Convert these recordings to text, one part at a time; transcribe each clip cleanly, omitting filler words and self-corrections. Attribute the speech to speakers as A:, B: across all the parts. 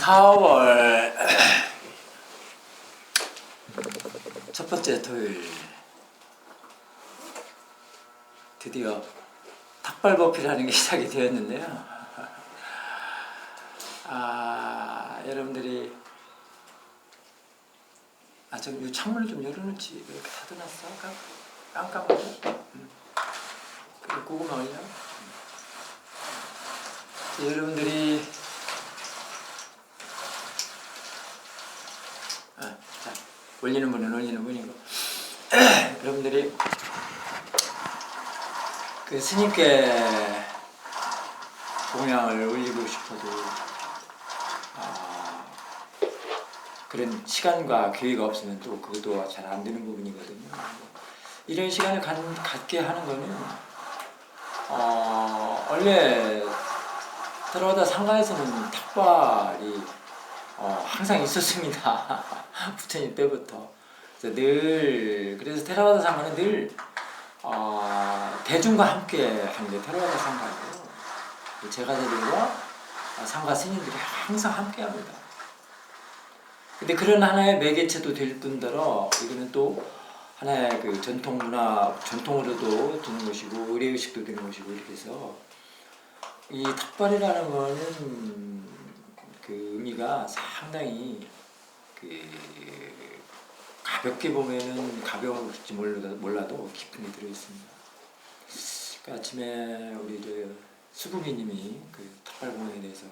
A: 4월 첫 번째 토요일, 드디어 탁발버피라는 게 시작이 되었는데요. 여러분들이 좀 이 창문을 좀 열어놓지 왜 이렇게 닫아놨어? 깜깜하게? 고구마 올려? 여러분들이 자, 올리는 분은 올리는 분이고 여러분들이 그 스님께 공양을 올리고 싶어도 그런 시간과 기회가 없으면 또 그것도 잘 안 되는 부분이거든요. 이런 시간을 갖게 하는 거는 원래 들어가다 상가에서는 탁발이 항상 있었습니다. 부처님 때부터. 그래서 테라와다 상가는 늘 대중과 함께 하는 게 테라와다 상가고요. 제가들과 상가 스님들이 항상 함께 합니다. 근데 그런 하나의 매개체도 될 뿐더러 이거는 또 하나의 그 전통 문화, 전통으로도 드는 것이고 의례의식도 드는 것이고 이렇게 해서 이 탁발이라는 거는 그 의미가 상당히 그 가볍게 보면은 가벼울지 몰라도 깊은 게 들어있습니다. 그 아침에 우리 수구미님이 그 탁발 공연에 대해서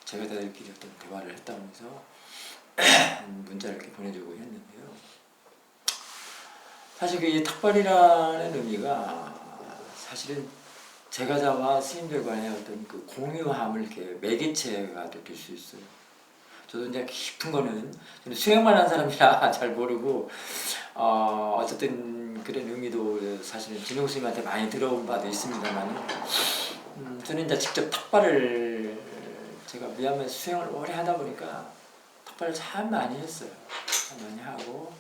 A: 제가 다들끼리 어떤 대화를 했다면서 문자를 이렇게 보내주고 했는데요. 사실 그 탁발이라는 의미가 사실은 제가자와 스님들 간의 어떤 그 공유함을 이렇게 매개체가 될 수 있어요. 저도 이제 깊은 거는 저는 수행만 한 사람이라 잘 모르고 어쨌든 그런 의미도 사실은 진용 스님한테 많이 들어본 바도 있습니다만 저는 이제 직접 탁발을 제가 미얀마 수행을 오래 하다 보니까 탁발을 참 많이 했어요. 참 많이 하고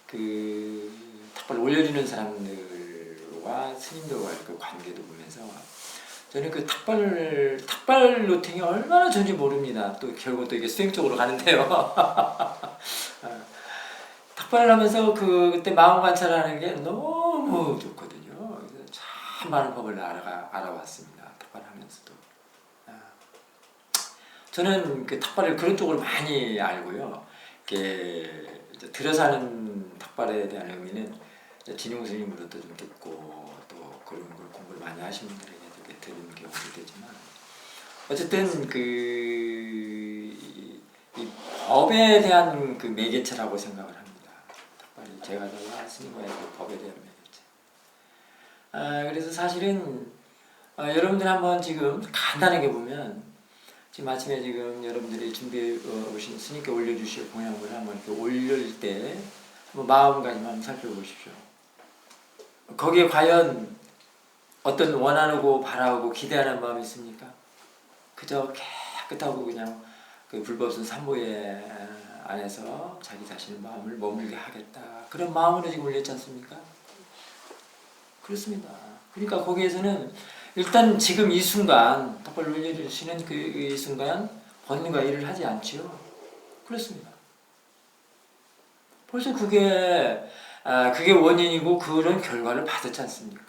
A: 그 탁발 올려주는 사람들과 스님들과의 그 관계도 보면서 저는 그 탁발 노팅이 얼마나 좋은지 모릅니다. 또 결국 또 이게 수행 쪽으로 가는데요. 탁발을 하면서 그때 마음 관찰하는 게 너무 좋거든요. 그래서 참 많은 법을 알아왔습니다. 탁발을 하면서도. 저는 그 탁발을 그런 쪽으로 많이 알고요. 들어서 하는 탁발에 대한 의미는 진용 스님으로도 좀 듣고 또 그런 걸 공부를 많이 하신 분들에게 이렇게 들은 경우도 되지만 어쨌든 이 법에 대한 그 매개체라고 생각을 합니다. 탁발이 제가 스님과의 그 법에 대한 매개체. 그래서 사실은 여러분들 한번 지금 간단하게 보면 지금 아침에 지금 여러분들이 준비해 오신 스님께 올려주실 공양을 한번 이렇게 올릴 때 한번 마음가짐 한번 살펴보십시오. 거기에 과연 어떤 원하고 바라고 기대하는 마음이 있습니까? 그저 깨끗하고 그냥 그 불법선 삼보의 안에서 자기 자신의 마음을 머물게 하겠다. 그런 마음으로 지금 올렸지 않습니까? 그렇습니다. 그러니까 거기에서는 일단 지금 이 순간 탁발 올려주시는 이 순간 번뇌가 일을 하지 않지요. 그렇습니다. 벌써 그게 원인이고 그런 결과를 받았지 않습니까?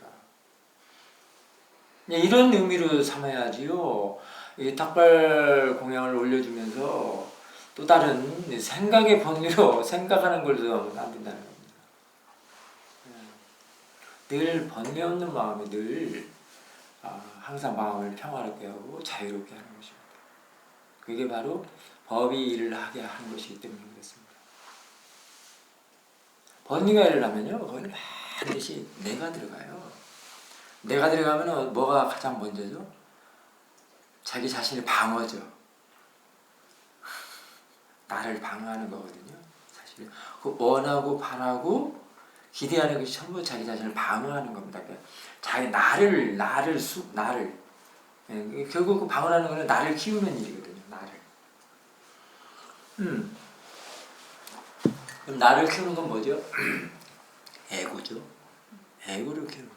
A: 이런 의미로 삼아야지요. 이 탁발 공양을 올려주면서 또 다른 생각의 번뇌로 생각하는 걸도 안 된다는 겁니다. 늘 번뇌 없는 마음이 늘 항상 마음을 평화롭게 하고 자유롭게 하는 것입니다. 그게 바로 법이 일을 하게 하는 것이기 때문에 그렇습니다. 번뇌가 일을 하면요, 거기는 반드시 내가 들어가요. 내가 들어가면 뭐가 가장 먼저죠? 자기 자신의 방어죠. 나를 방어하는 거거든요. 사실 그 원하고 바라고 기대하는 것이 전부 자기 자신을 방어하는 겁니다. 자기 나를 결국 그 방어하는 것은 나를 키우는 일이거든요. 그럼 나를 키우는 건 뭐죠? 에고죠. 에고를 키우는 거.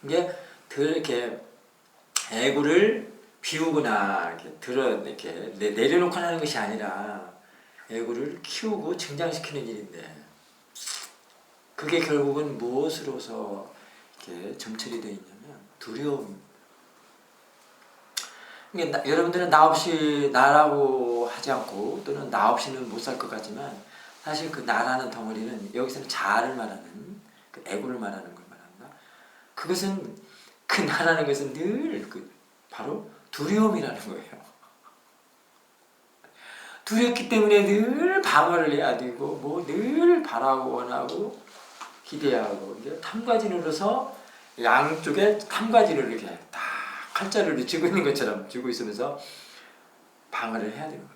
A: 이게 그렇게 에고를 비우거나 이렇게 내려놓고 하는 것이 아니라 애고를 키우고成장시키는 일인데, 그게 결국은 무엇으로서 이렇게 점철이 되어 있냐면 두려움. 그러니까 여러분들은 나 없이 나라고 하지 않고 또는 나 없이는 못 살 것 같지만, 사실 그 나라는 덩어리는 여기서는 자아를 말하는, 그 애고를 말하는 걸 말한다. 그것은, 그 나라는 것은 늘 바로 두려움이라는 거예요. 두렵기 때문에 늘 방어를 해야 되고, 뭐 늘 바라고 원하고 기대하고, 이게 탐과진으로서 양쪽에 탐과진을 이렇게 다 칼자루를 쥐고 있는 것처럼 쥐고 있으면서 방어를 해야 되는 겁니다.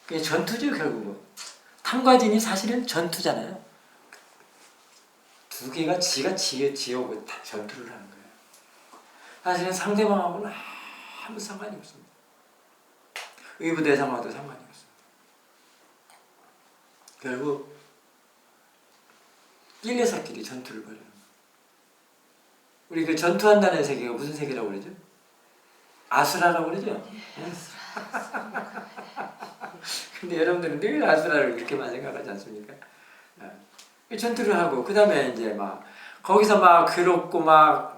A: 그게 전투죠, 결국은. 탐과진이 사실은 전투잖아요. 두 개가 지가 지어고 다 전투를 하는 거예요. 사실은 상대방하고는 아무 상관이 없습니다. 의부대상과도 상관이 없습니다. 결국 낄레사끼리 전투를 벌여요. 우리 그 전투한다는 세계가 무슨 세계라고 그러죠? 아수라라고 그러죠? 근데 여러분들은 늘 아수라를 그렇게만 생각하지 않습니까? 전투를 하고, 그 다음에 이제 막 거기서 막 괴롭고 막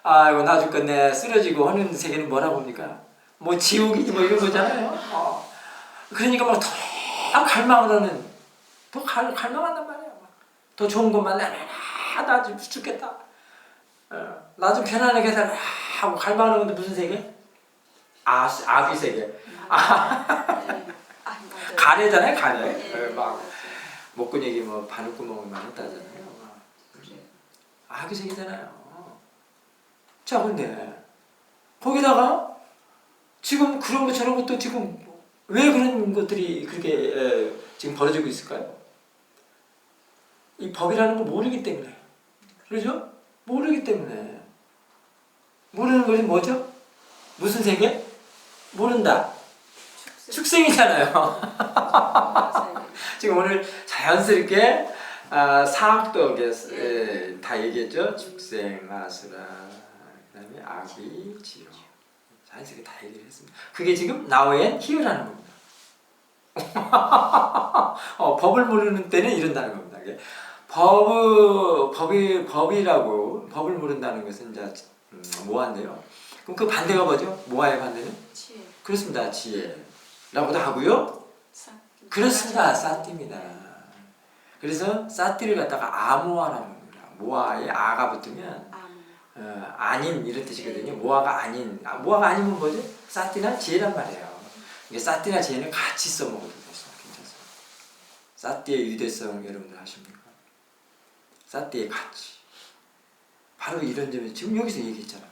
A: 아이고 나 죽겠네 쓰러지고 하는 세계는 뭐라고 합니까? 뭐 지옥이지 뭐 이런 거잖아요. 그러니까 막 더 갈망을 하는, 더 갈망한단 말이에요. 더 좋은 것만 나 좀 죽겠다. 나 좀 편안하게 살아 하고 갈망하는 건데 무슨 세계? 아귀 세계. 가래잖아요, 가래. 막 목구멍이 뭐 바늘구멍을 많았다잖아요. 아귀 세계잖아요. 자, 근데 거기다가 지금 그런 것 저런 것도 지금 왜 그런 것들이 그렇게 지금 벌어지고 있을까요? 이 법이라는 걸 모르기 때문에. 그렇죠? 모르기 때문에. 모르는 것이 뭐죠? 무슨 세계? 모른다. 축생이잖아요. 지금 오늘 자연스럽게 사학도 다 얘기했죠. 축생, 아수라, 그 다음에 아귀, 지옥. 자연스럽게 다 얘기를 했습니다. 그게 지금 나우엔 히어라는 겁니다. 법을 모르는 때는 이런다는 겁니다. 법이라고, 법을 모른다는 것은 이제 모아인데요. 그럼 그 반대가 뭐죠? 모아의 반대는? 지혜. 그렇습니다. 지혜라고도 하고요. 그렇습니다. 사띠입니다. 그래서 사띠를 갖다가 아모아라는 겁니다. 모아에 아가 붙으면 아닌 이런 뜻이거든요. 모아가 아닌, 모아가 아니면 뭐죠? 사띠나 지혜란 말이에요. 사띠나 지혜는 같이 써먹어도 됐어요. 괜찮습니다. 사띠의 유대성 여러분들 아십니까? 사띠의 가치. 바로 이런 점에 지금 여기서 얘기했잖아요.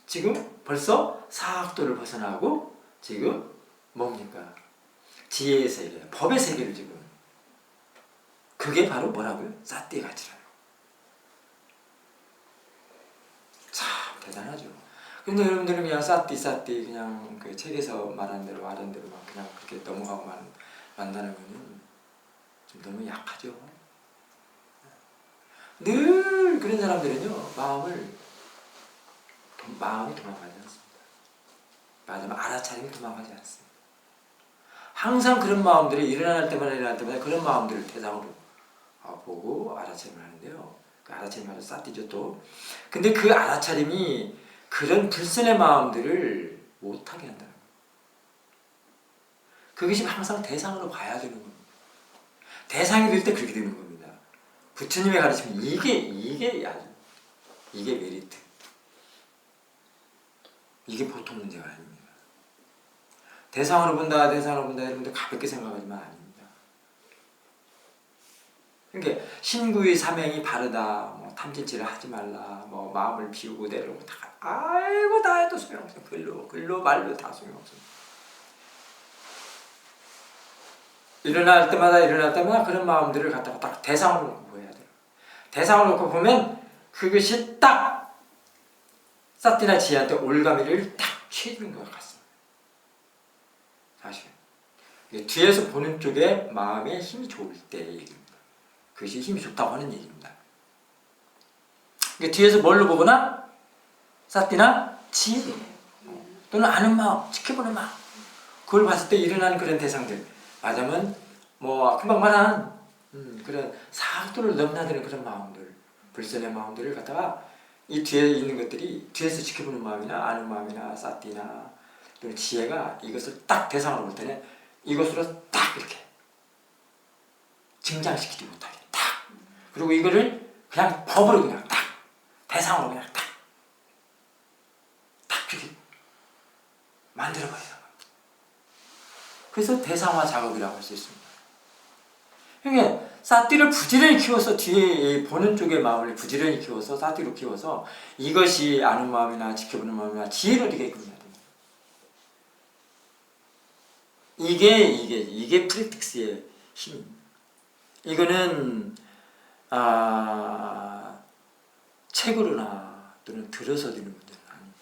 A: 지금 벌써 사학도를 벗어나고 지금 뭡니까? 지혜의 세계, 법의 세계를 지금. 그게 바로 뭐라고요? 사띠의 가치라요. 참 대단하죠. 근데 여러분들은 그냥 사띠 그냥 그 책에서 말한 대로 말한 대로 막 그냥 그렇게 넘어가고 만나는 거는 좀 너무 약하죠. 늘 그런 사람들은요 마음이 도망가지 않습니다. 말하자면 알아차림이 도망가지 않습니다. 항상 그런 마음들이 일어날 때마다 그런 마음들을 대상으로 보고 알아차림을 하는데요. 그 알아차림이 아주 쌌디죠 또. 근데 그 알아차림이 그런 불선의 마음들을 못하게 한다는 거예요. 그것이 항상 대상으로 봐야 되는 겁니다. 대상이 될 때 그렇게 되는 겁니다. 부처님의 가르침은 이게 메리트. 이게 보통 문제가 아닙니다. 대상으로 본다 여러분들 가볍게 생각하지만 아닙니다. 그러니까 신구의 사명이 바르다, 뭐 탐진치를 하지 말라, 뭐 마음을 비우고 내려오고 다 아이고 다 해도 소용없어. 글로 말로 다 소용없습니다. 일어날 때마다 그런 마음들을 갖다가 딱 대상으로 놓고 보여야 돼요. 대상을 놓고 보면 그것이 딱 사띠나 지혜한테 올가미를 딱 취해주는 것 같습니다. 사실 뒤에서 보는 쪽에 마음에 힘이 좋을 때의 얘기입니다. 그것이 힘이 좋다고 하는 얘기입니다. 그러니까 뒤에서 뭘로 보거나 사띠나 지혜로 또는 아는 마음, 지켜보는 마음. 그걸 봤을 때 일어나는 그런 대상들. 말하자면 뭐 금방 말한 그런 사악도를 넘나드는 그런 마음들, 불선의 마음들을 갖다가 이 뒤에 있는 것들이 뒤에서 지켜보는 마음이나 아는 마음이나 사띠나 또는 지혜가 이것을 딱 대상으로 볼 때는 이것으로 딱 이렇게 증장시키지 못하게 딱. 그리고 이거를 그냥 법으로 그냥 딱 대상으로 그냥 딱 이렇게 만들어버려요. 그래서 대상화 작업이라고 할 수 있습니다. 그러니까 사띠를 부지런히 키워서 뒤에 보는 쪽의 마음을 부지런히 키워서 사띠로 키워서 이것이 아는 마음이나 지켜보는 마음이나 지혜로 되게끔 해야 됩니다. 이게 프랙틱스의 힘입니다. 이거는 책으로나 또는 들어서 되는 문제는 아닙니다.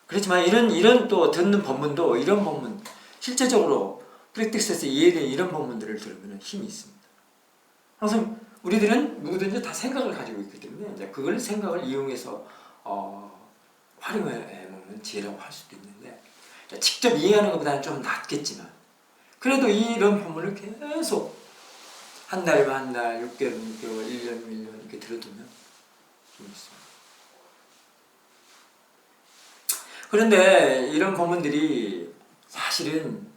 A: 그렇지만 이런 또 듣는 법문도 이런 법문 실제적으로 프랙틱스에서 이해된 이런 법문들을 들으면 힘이 있습니다. 항상 우리들은 누구든지 다 생각을 가지고 있기 때문에 이제 그걸 생각을 이용해서 활용해 먹는 지혜라고 할 수도 있는데 직접 이해하는 것보다는 좀 낫겠지만 그래도 이런 법문을 계속 한 달이면 한 달, 6개월, 6개월, 1년, 1년 이렇게 들어두면 힘이 있습니다. 그런데 이런 법문들이 사실은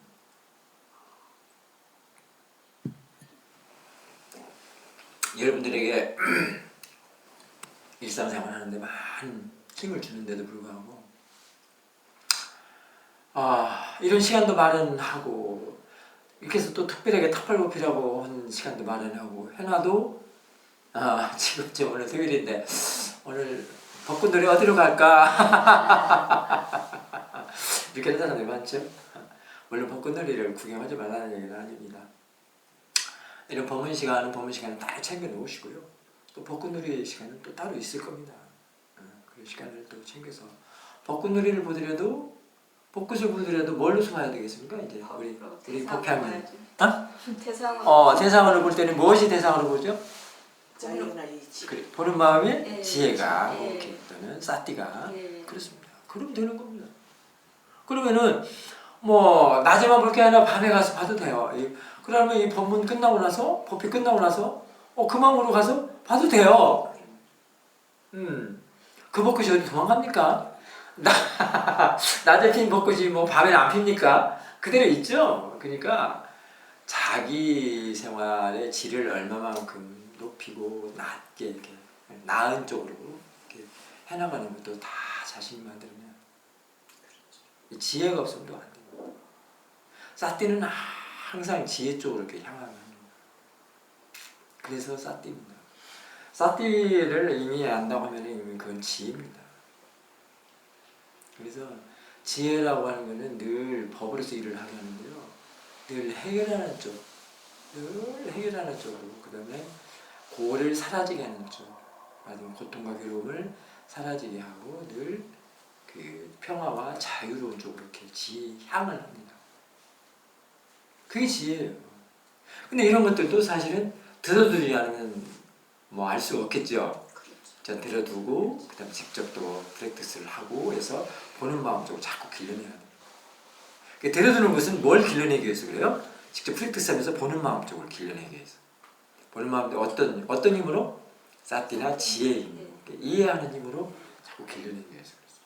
A: 여러분들에게 일상생활 하는데 많은 힘을 주는데도 불구하고 이런 시간도 마련하고 이렇게 해서 또 특별하게 탑발고피라고 하는 시간도 마련하고 해놔도 지금 오늘 토요일인데 오늘 벚꽃놀이 어디로 갈까? 이렇게 하는 사람들 많죠? 물론 벚꽃놀이를 구경하지 말라는 얘기는 아닙니다. 이런 법문 시간은 따로 챙겨 놓으시고요. 또 벚꽃놀이 시간은 또 따로 있을 겁니다. 그 시간을 또 챙겨서 벚꽃놀이를 보더라도 벚꽃을 보더라도 뭘로 봐야 되겠습니까? 이제 우리 법회하면 대상으로 볼 때는 무엇이 대상으로 보죠? 그래, 보는 마음에 지혜가 오케이 또는 사띠가 그렇습니다. 그러면 되는 겁니다. 그러면은 뭐 낮에만 볼 게 아니라 밤에 가서 봐도 돼요. 그러면 이 법문 끝나고 나서 법회 끝나고 나서 그 마음으로 가서 봐도 돼요. 그 벚꽃이 어디 도망갑니까? 낮에 핀 벚꽃이 뭐 밤에는 안 핍니까? 그대로 있죠. 그러니까 자기 생활의 질을 얼마만큼 높이고 낮게 이렇게 나은 쪽으로 이렇게 해나가는 것도 다 자신이 만들면 지혜가 없으면 또 안 됩니다. 사띠는 항상 지혜 쪽으로 이렇게 향하는 겁니다. 그래서 사띠입니다. 사띠를 이미 안다고 하면 이미 그건 지혜입니다. 그래서 지혜라고 하는 것은 늘 법으로서 일을 하게 하는데요. 늘 해결하는 쪽, 그 다음에 고를 사라지게 하는 쪽, 아니면 고통과 괴로움을 사라지게 하고 늘 그 평화와 자유로운 쪽으로 이렇게 향을 합니다. 그게 지혜예요. 근데 이런 것들도 사실은 들어두지 않으면 뭐 알 수가 없겠죠. 자, 들어두고 그다음에 직접 또 프랙티스를 하고 해서 보는 마음 쪽으로 자꾸 길러내야 돼요. 들어두는 것은 뭘 길러내기 위해서 그래요? 직접 프랙티스하면서 보는 마음 쪽을 길러내기 위해서. 보는 마음 어떤 힘으로? 사띠나 지혜의 힘으로, 이해하는 힘으로 자꾸 길러내기 위해서 그렇습니다.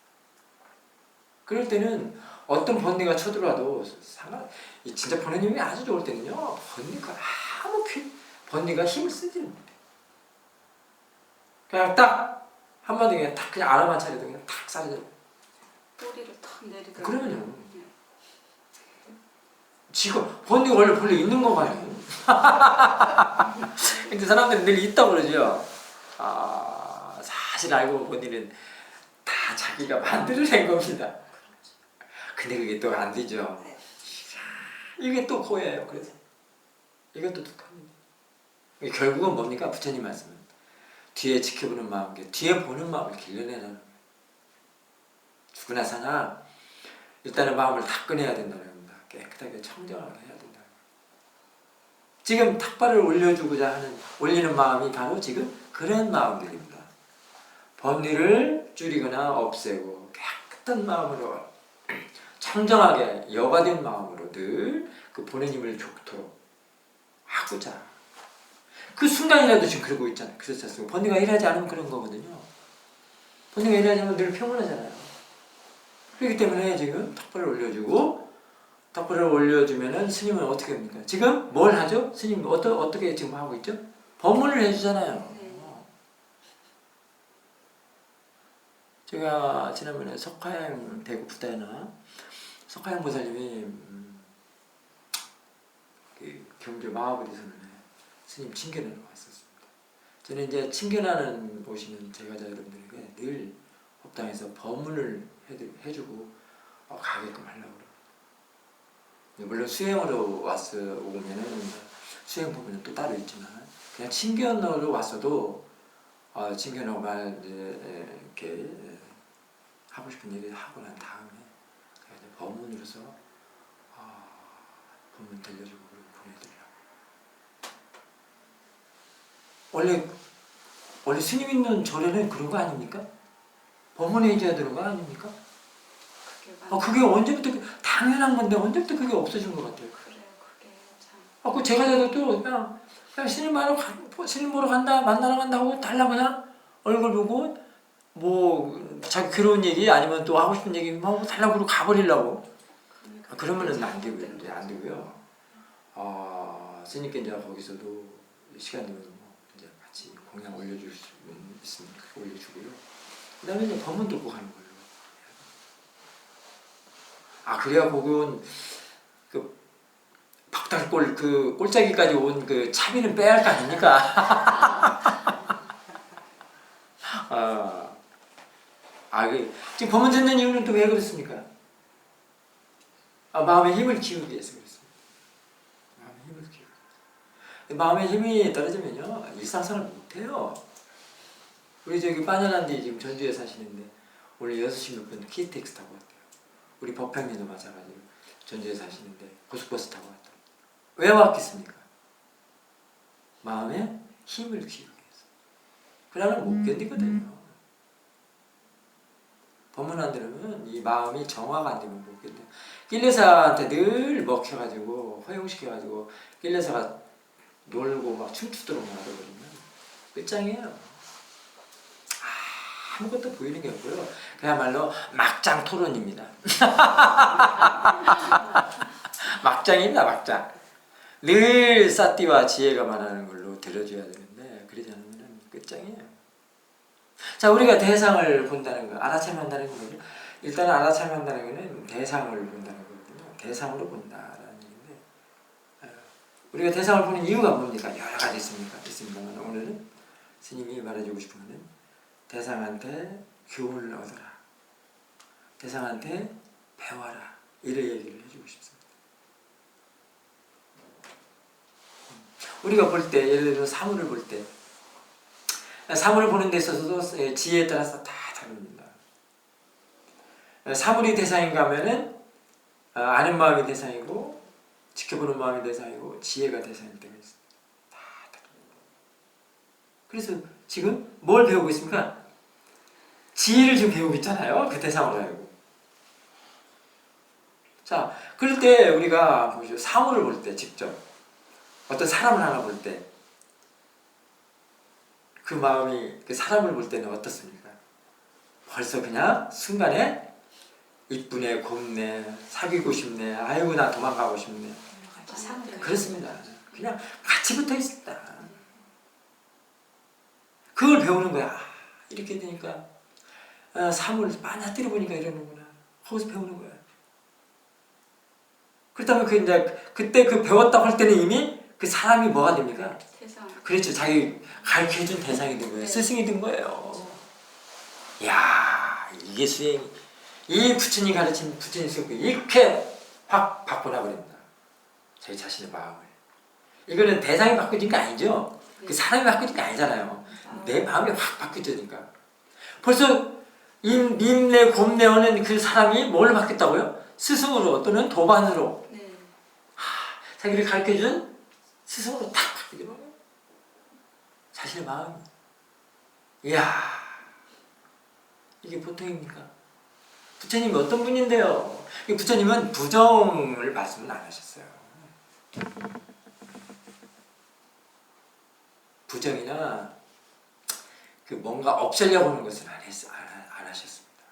A: 그럴 때는 어떤 번뇌가 쳐들어와도 진짜 보는 힘이 아주 좋을 때는요, 번뇌가 힘을 쓰지는 못해요. 그냥 딱 한마디 그냥 딱 그냥 알아만 차려도 그냥 탁 사라져요.
B: 뿌리를 탁 내리더라고요.
A: 그러면요. 지금 번뇌가 원래 있는 거가요. 근데 사람들은 늘 있다고 그러죠. 사실 알고 보면 번뇌는 다 자기가 만들어낸 겁니다. 근데 그게 또 안 되죠. 이게 또 고야예요. 그래서 이것도 독합니다. 결국은 뭡니까? 부처님 말씀은 뒤에 지켜보는 마음, 뒤에 보는 마음을 길러내라는 거예요. 죽으나 사나 일단은 마음을 닦아내야 된다는 겁니다. 깨끗하게 청정하게 해야 된다는 거예요. 지금 탁발을 올리는 마음이 바로 지금 그런 마음들입니다. 번뇌를 줄이거나 없애고 깨끗한 마음으로 청정하게 여과된 마음으로 늘 그 보낸 힘을 좋도록 하고자. 그 순간이라도 지금 그러고 있잖아요. 그래서 번뇌가 일하지 않으면 그런 거거든요. 번뇌가 일하지 않으면 늘 평온하잖아요. 그렇기 때문에 지금 턱발을 올려주고, 턱발을 올려주면은 스님은 어떻게 합니까? 지금 뭘 하죠? 스님 어떻게 지금 하고 있죠? 법문을 해주잖아요.
B: 네.
A: 제가 지난번에 석화양 대구 부다나 석화양 보살님이 그 경주 마하보리선언에 스님 친견을 왔었습니다. 저는 이제 친견하는 오시는 제가자 여러분들에게 늘 법당에서 법문을 해주고 가게끔 하려고 그래요. 물론 수행으로 오면은 수행 법문은 또 따로 있지만 그냥 친견으로 왔어도 친견하고 이렇게 하고 싶은 얘기를 하고 난 다음에 제가 이제 법문으로서 법문 들려주고 보내드리라고. 원래 스님 있는 절에는 그런 거 아닙니까? 법문에 해줘야 되는 거 아닙니까? 그게 언제부터 당연한 건데 언제부터 그게 없어진 것 같아요.
B: 그래요, 그게 참.
A: 그 제가 저도 그냥 스님 보러 간다, 만나러 간다 하고 달라 그냥 얼굴 보고 뭐 자기 괴로운 얘기 아니면 또 하고 싶은 얘기 하고 달라고 그러고 가버리려고. 그러면은 안 되고요. 스님께 이제 거기서도 시간 되면 이제 같이 공양 올려줄 수 있으면 올려주고요. 그다음에 이제 법문 듣고 가는 걸로. 그래야 그건 그 박달골 그 꼴짜기까지 온 그 차비는 빼야 할 거 아닙니까? 지금 법문 듣는 이유는 또 왜 그렇습니까? 마음의 힘을 키우기 위해서 그렇습니다. 마음의 힘을 키우기 위해서. 마음의 힘이 떨어지면요 일상생활 못해요. 우리 저기 빠녀난디 지금 전주에 사시는데 오늘 6시 몇 분 KTX 타고 왔대요. 우리 법향님도 마찬가지로 전주에 사시는데 고속버스 타고 왔다. 왜 왔겠습니까? 마음의 힘을 키우기 위해서. 그러면 못 견디거든요. 법문 안 들으면 이 마음이 정화가 안 되면 못 견뎌요. 낄레사한테 늘 먹혀가지고 허용시켜가지고 낄레사가 놀고 막 춤추도록 놔둬버리면 끝장이에요. 아무것도 보이는 게 없고요. 그야말로 막장 토론입니다. 막장입니다, 막장. 늘 사띠와 지혜가 말하는 걸로 들어줘야 되는데 그러지 않으면 끝장이에요. 자, 우리가 대상을 본다는 거, 알아차림한다는 거죠. 일단 알아차림한다는 거는 대상을 본다는 거거든요. 대상으로 본다라는 얘기인데 우리가 대상을 보는 이유가 뭡니까? 여러 가지 있습니다만 오늘은 스님이 말해주고 싶은 거는 대상한테 교훈을 얻어라. 대상한테 배워라. 이런 얘기를 해주고 싶습니다. 우리가 볼 때, 예를 들어 사물을 볼 때, 사물을 보는 데 있어서도 지혜에 따라서 다 다릅니다. 사물이 대상인가 하면은 아는 마음이 대상이고 지켜보는 마음이 대상이고 지혜가 대상일 때가 있습니다. 다 다릅니다. 그래서 지금 뭘 배우고 있습니까? 지혜를 지금 배우고 있잖아요. 그 대상으로 알고. 자, 그럴 때 우리가 보죠. 사물을 볼 때 직접 어떤 사람을 하나 볼 때 그 마음이 그 사람을 볼 때는 어떻습니까? 벌써 그냥 순간에 이쁘네, 곱네, 사귀고 싶네, 아이고 나 도망가고 싶네. 그렇습니다. 그냥 같이 붙어 있습니다. 그걸 배우는 거야. 이렇게 되니까 사물 많이 보니까 이러는구나. 거기서 배우는 거야. 그렇다면 그때 그 배웠다고 할 때는 이미 그 사람이 뭐가 됩니까?
B: 대상.
A: 그렇죠. 자기 가르쳐준 대상이 된 거예요.
B: 네.
A: 스승이 된 거예요. 이야, 이게 수행. 이 부처님 가르친 부처님 수행 이렇게 확 바꿔놔 버립니다. 자기 자신의 마음을. 이거는 대상이 바꿔진 게 아니죠. 그 사람이 바꿔진 게 아니잖아요. 내 마음이 확 바뀌어지니까. 벌써 임내 곰내어는 그 사람이 뭘 바뀌었다고요? 스승으로 또는 도반으로
B: 네.
A: 자기를 가르쳐준 스승으로 탁 바뀌는 거예요. 자신의 마음이. 이야, 이게 보통입니까? 부처님이 어떤 분인데요? 부처님은 부정을 말씀을 안 하셨어요. 부정이나 그 뭔가 없애려고 하는 것은 안 하셨습니다.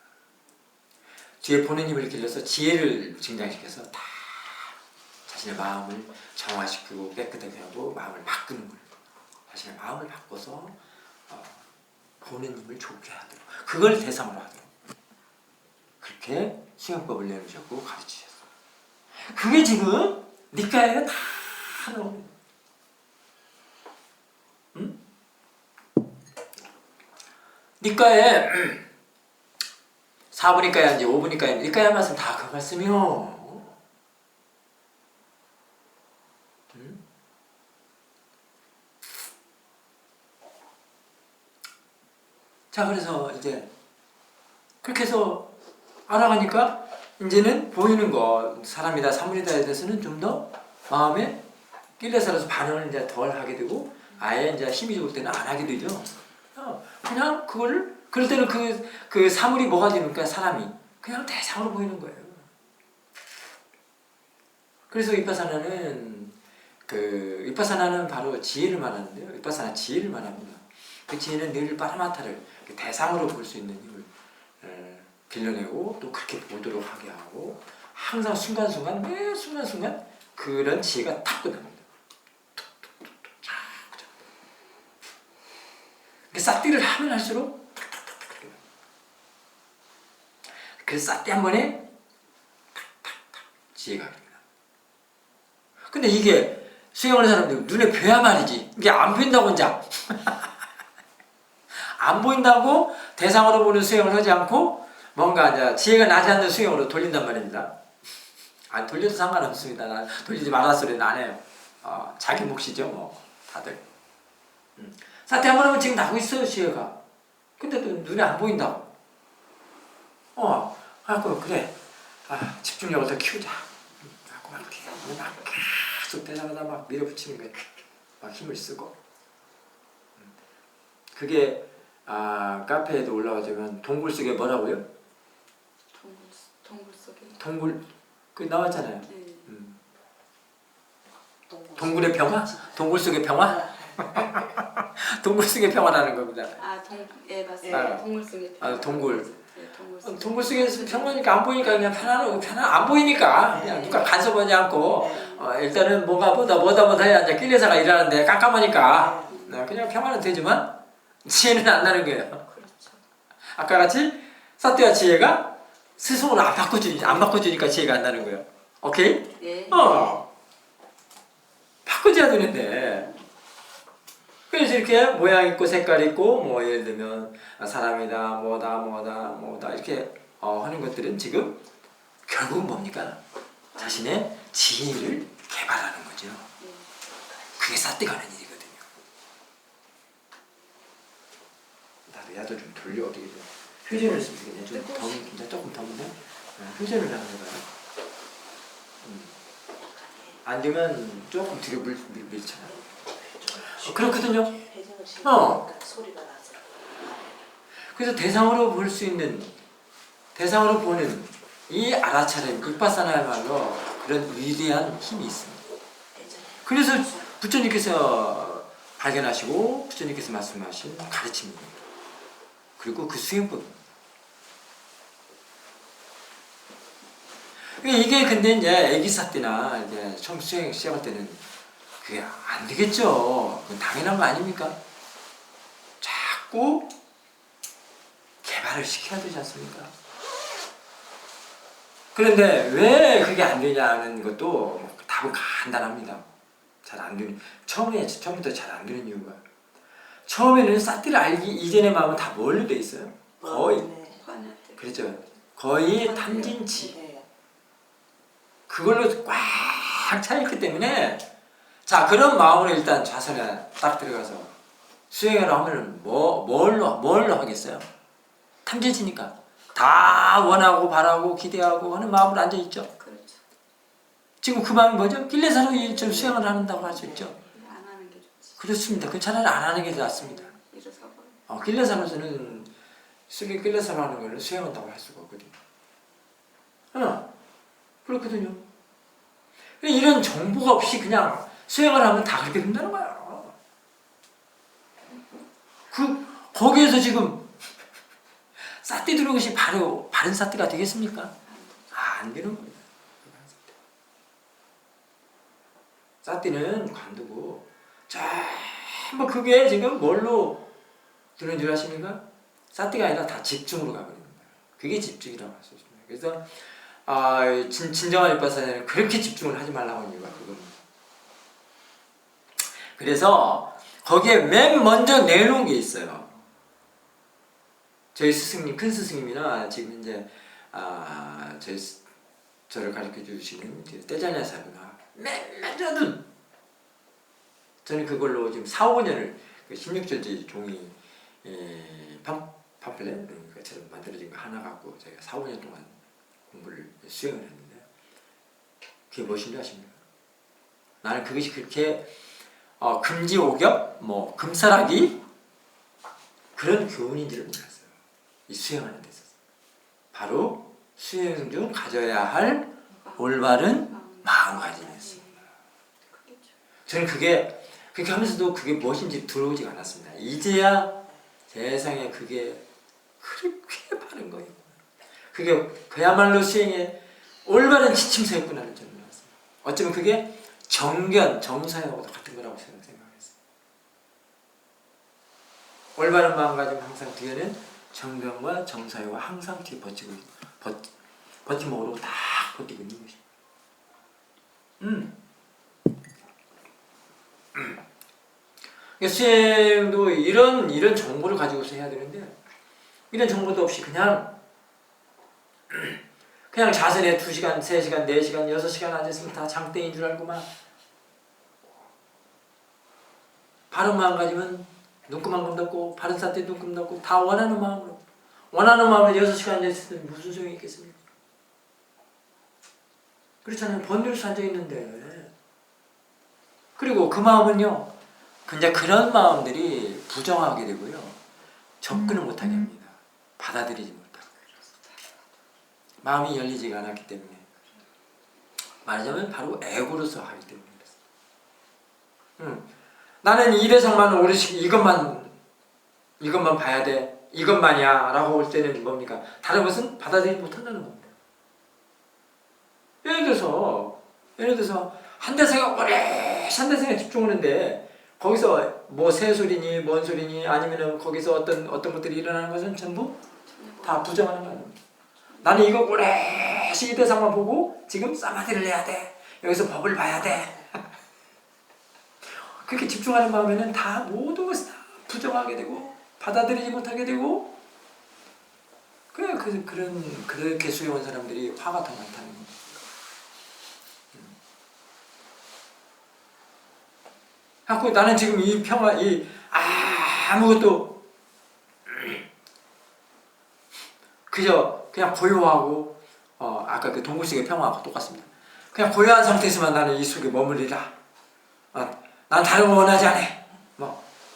A: 뒤에 보는 힘을 길러서 지혜를 증장시켜서 다 자신의 마음을 정화시키고 깨끗하게 하고 마음을 바꾸는 거예요. 자신의 마음을 바꿔서 보는 힘을 좋게 하도록 그걸 대상으로 하도록 그렇게 수행법을 내놓으셨고 가르치셨어요. 그게 지금 니까에 다 나옵니다. 응? 니까에 4부니까인지 5부니까인지 니까의 말씀 다 그 말씀이요. 응? 자, 그래서 이제 그렇게 해서 알아가니까 이제는 보이는 거 사람이다 사물이다에 대해서는 좀 더 마음에 끼려 살아서 반응을 이제 덜 하게 되고 아예 이제 힘이 좋을 때는 안 하게 되죠. 그냥 그거를 그럴 때는 그 사물이 뭐가 되니까 사람이 그냥 대상으로 보이는 거예요. 그래서 위파사나는 바로 지혜를 말하는데요. 위파사나 지혜를 말합니다. 그 지혜는 늘 파라마타를 대상으로 볼 수 있는 힘을 길러내고 또 그렇게 보도록 하게 하고 항상 순간순간 매 순간순간 그런 지혜가 탁 끝납니다. 싹띠를 하면 할수록 그 싹띠 한 번에 탁탁탁 지혜가 됩니다. 근데 이게 수행하는 사람들 눈에 뵈야 말이지 이게 안 보인다고 이제 안 보인다고 대상으로 보는 수행을 하지 않고 뭔가 이제 지혜가 나지 않는 수행으로 돌린단 말입니다. 안 돌려도 상관없습니다. 난 돌리지 말라 소리는 안 해요. 자기 몫이죠 뭐 다들. 사태 한 번 하면 지금 나고 있어요 지혜가. 근데 또 눈에 안 보인다고. 하고 그래. 집중력을 더 키우자. 하고 막 계속 대상에다 막 밀어붙이는 거예요. 막 힘을 쓰고. 그게 카페에도 올라와주면 동굴 속에 뭐라고요?
B: 동굴 속에.
A: 동굴 그 나왔잖아요.
B: 네.
A: 동굴의 평화? 동굴 속의 평화? 동굴 속의 평화라는 겁니다.
B: 예 맞습니다. 동굴 속에.
A: 동굴.
B: 네, 동굴 속에.
A: 동굴 속에서 평화니까 안 보이니까 그냥 안 보이니까 그냥 누가 간섭하지 않고 일단은 뭐다 해야 이제 끼려사가 일하는데 깜깜하니까 그냥 평화는 되지만 지혜는 안 나는 거예요.
B: 그렇죠.
A: 아까 같이 사태와 지혜가 스승으로 안 바꿔주니까 지혜가 안 나는 거예요. 오케이?
B: 예.
A: 바꿔줘야 되는데. 그래서 이렇게 모양 있고 색깔 있고 뭐 예를 들면 사람이다 뭐다 이렇게 하는 것들은 지금 결국은 뭡니까? 자신의 지혜를 개발하는 거죠. 그게 사태가는 일이거든요. 나도 야도 좀 돌려 어떻게 돼? 회전을 쓰면 되겠네. 조금 더운데 회전을 한번 해봐요. 안 되면 조금 뒤로 밀잖아. 그렇거든요. 그래서 대상으로 볼 수 있는, 대상으로 보는 이 알아차림, 위파사나야말로 그런 위대한 힘이 있습니다. 그래서 부처님께서 발견하시고 부처님께서 말씀하신 가르침입니다. 그리고 그 수행법입니다. 이게 근데 이제 애기사 때나 이제 처음 수행 시작할 때는 그게 안 되겠죠. 그건 당연한 거 아닙니까? 자꾸 개발을 시켜야 되지 않습니까? 그런데 왜 그게 안 되냐는 것도 답은 간단합니다. 잘 안 되는, 처음부터 잘 안 되는 이유가 처음에는 사티를 알기 이전의 마음은 다 뭘로 돼 있어요? 거의 그렇죠. 거의 탐진치 그걸로 꽉 차있기 때문에 자 그런 마음으로 일단 좌선에 딱 들어가서 수행을 하면 뭘로 하겠어요? 탐진치니까 다 원하고 바라고 기대하고 하는 마음으로 앉아있죠.
B: 그렇죠.
A: 지금 그 마음이 뭐죠? kilesaro 일절 수행을 한다고 할 수 있죠.
B: 안 하는 게 좋지.
A: 그렇습니다. 그 차라리 안 하는 게 낫습니다.
B: 일어서 버려.
A: kilesalo는 쑥에 끌려서 하는 걸 수행한다고 할 수가 없거든요. 그렇거든요. 이런 정보가 없이 그냥 수행을 하면 다 그렇게 된다는 거야. 거기에서 지금 삿띠 들은 것이 바로 바른 삿띠가 되겠습니까? 안 되는 거예요. 삿띠는 관두고 전부 그게 지금 뭘로 드는 줄 아십니까? 삿띠가 아니라 다 집중으로 가버리는 거예요. 그게 집중이라고 할 수 있습니다. 그래서 진정한 윗바사는 그렇게 집중을 하지 말라고 하는 이유가 그겁니다. 그래서 거기에 맨 먼저 내놓은 게 있어요. 저희 스승님, 큰 스승님이나 지금 이제 저를 가르쳐 주시는 떼자냐 사부가 맨 먼저는 저는 그걸로 지금 4, 5년을 16절지 종이 팜플렛 것처럼 만들어진 거 하나 갖고 제가 4, 5년 동안 공부를 수행을 했는데 그게 무엇인지 아십니까? 나는 그것이 그렇게 금지오겹, 금사라기 그런 교훈인지를 몰랐어요. 이 수행하는 데 있어서 바로 수행 중 가져야 할 올바른 마음가짐이었습니다. 저는 그렇게 하면서도 그게 무엇인지 들어오지가 않았습니다. 이제야 세상에 그게 그렇게 바른 거예요. 그게 그야말로 수행의 올바른 지침서였구나를 저는 알았습니다. 어쩌면 그게 정견, 정사하고도 같은 거라고 저는 생각했어요. 올바른 마음가짐 항상 뒤에는 정견과 정사와 항상 뒤에 버팀목으로 딱 버티고 있는 것입니다. 수행도 이런 정보를 가지고서 해야 되는데 이런 정보도 없이 그냥 자선에 2시간, 3시간, 4시간, 6시간 앉았으면 다 장땡인 줄 알고만 바른 마음가짐은 눈금만 감닫고 바른 삿대 눈금 닫고 다 원하는 마음으로 6시간 앉았으면 무슨 소용이 있겠습니까? 그렇잖아요. 번뇌로서 앉아있는데 그리고 그 마음은요 근데 그런 마음들이 부정하게 되고요 접근을 못하게 합니다. 받아들이지 못하고 마음이 열리지가 않았기 때문에 말하자면 바로 에고로서 하기 때문에 그렇습니다. 나는 이 대상만 오롯이 이것만 봐야 돼 이것만이야 라고 할 때는 뭡니까? 다른 것은 받아들이지 못한다는 겁니다. 예를 들어서 한 대상에 오래 한 대상에 집중하는데 거기서 뭐 새소리니 뭔 소리니 아니면은 거기서 어떤 것들이 일어나는 것은 전부 다 부정하는 거 아닙니까? 나는 이거 오래 이 대상만 보고 지금 사마디를 해야 돼. 여기서 법을 봐야 돼. 그렇게 집중하는 마음에는 다 모든 것이 다 부정하게 되고 받아들이지 못하게 되고 그렇게 수용한 사람들이 화가 더 많다는 겁니다. 하고 나는 지금 이 평화 아무것도 그냥 고요하고 아까 그 동굴속의 평화하고 똑같습니다. 그냥 고요한 상태에서만 나는 이 속에 머물리라. 난 다른 거 원하지 않아.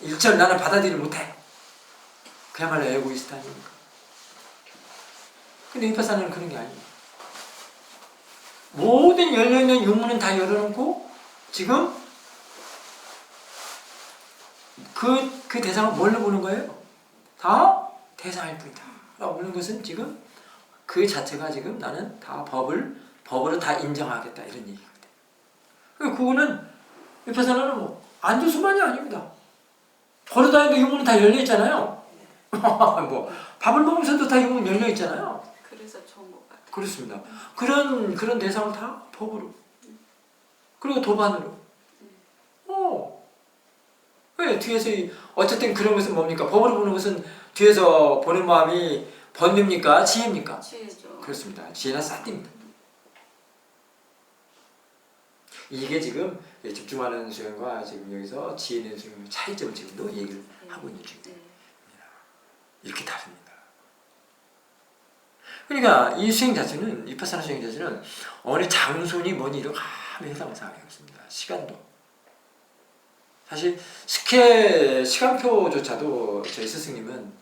A: 일절 나는 받아들이지 못해. 그야말로 에고이스트 아닙니까? 근데 위파사나는 그런 게 아니에요. 모든 열려있는 유문은 다 열어놓고 지금 그 대상을 뭘로 보는 거예요? 다 대상일 뿐이다 라고 보는 것은 지금 그 자체가 지금 나는 다 법으로 다 인정하겠다 이런 얘기거든. 그거는 위파사나는 안주수만이 아닙니다. 걸어다니는 유문이 다 열려있잖아요. 밥을 먹으면서도 다 유문 열려있잖아요.
B: 그래서 좋은 것 같아요.
A: 그렇습니다. 그런 대상을 다 법으로 그리고 도반으로 왜 뒤에서 어쨌든 그런 것은 뭡니까? 법으로 보는 것은 뒤에서 보는 마음이 번뇌입니까? 지혜입니까?
B: 지혜죠.
A: 그렇습니다. 지혜나 삿띠입니다. 이게 지금 집중하는 수행과 지금 여기서 지혜 있는 수행의 차이점을 지금도 얘기를 하고 있는 중입니다. 이렇게 다릅니다. 그러니까 이 수행 자체는 위파사나 수행 자체는 어느 장소니 뭐니 이런 아무 해당을 생각하고 있습니다. 시간도 사실 시간표조차도 저희 스승님은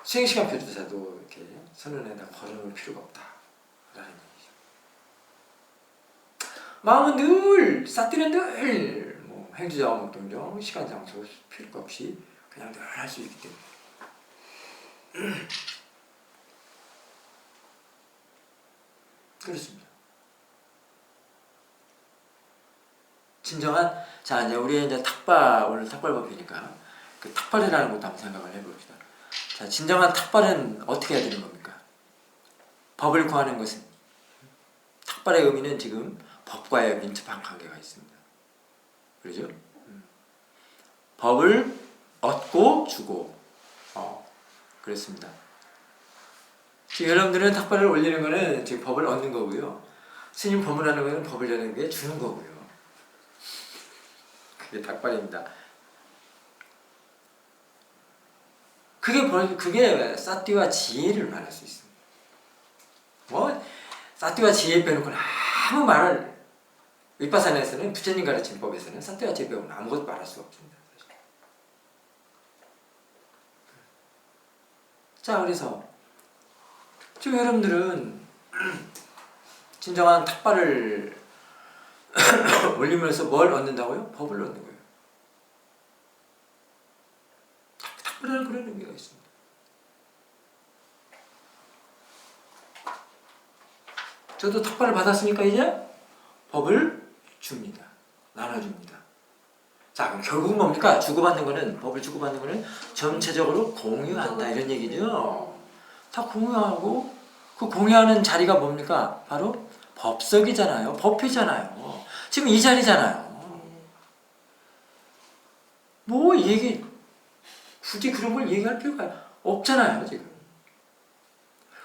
A: 수행 시간표조차도 이렇게 선언에다 걸어놓을 필요가 없다라는 얘기죠. 마음은 늘 사띠는 늘 뭐 행주자와 목동정 시간 장소 필요 없이 그냥 늘 할 수 있기 때문에 그렇습니다. 진정한 자 이제 우리 이제 탁발 오늘 탁발법이니까 그 탁발이라는 것도 한번 생각을 해봅시다. 자 진정한 탁발은 어떻게 해야 되는 겁니까? 법을 구하는 것은 탁발의 의미는 지금 법과의 민첩한 관계가 있습니다. 그렇죠? 법을 얻고 주고 그렇습니다. 지금 여러분들은 탁발을 올리는 거는 지금 법을 얻는 거고요. 스님 법문하는 거는 법을 여는 게 주는 거고요. 그게 탁발입니다. 그게 사띠와 지혜를 말할 수 있습니다. 뭐 사띠와 지혜 빼놓고 아무 말을 윗바사나에서는 부처님 가르친 법에서는 사띠와 지혜 빼고는 아무것도 말할 수가 없습니다. 자 그래서 지금 여러분들은 진정한 탁발을 올리면서 뭘 얻는다고요? 법을 얻는 거예요. 탁발이라는 그런 의미가 있습니다. 저도 탁발을 받았으니까 이제 법을 줍니다. 나눠줍니다. 자 그럼 결국은 뭡니까? 주고받는 거는 법을 주고받는 거는 전체적으로 공유한다 이런 얘기죠. 다 공유하고 그 공유하는 자리가 뭡니까? 바로 법석이잖아요. 법회잖아요. 지금 이 자리잖아요. 뭐 얘기 굳이 그런 걸 얘기할 필요가 없잖아요 지금.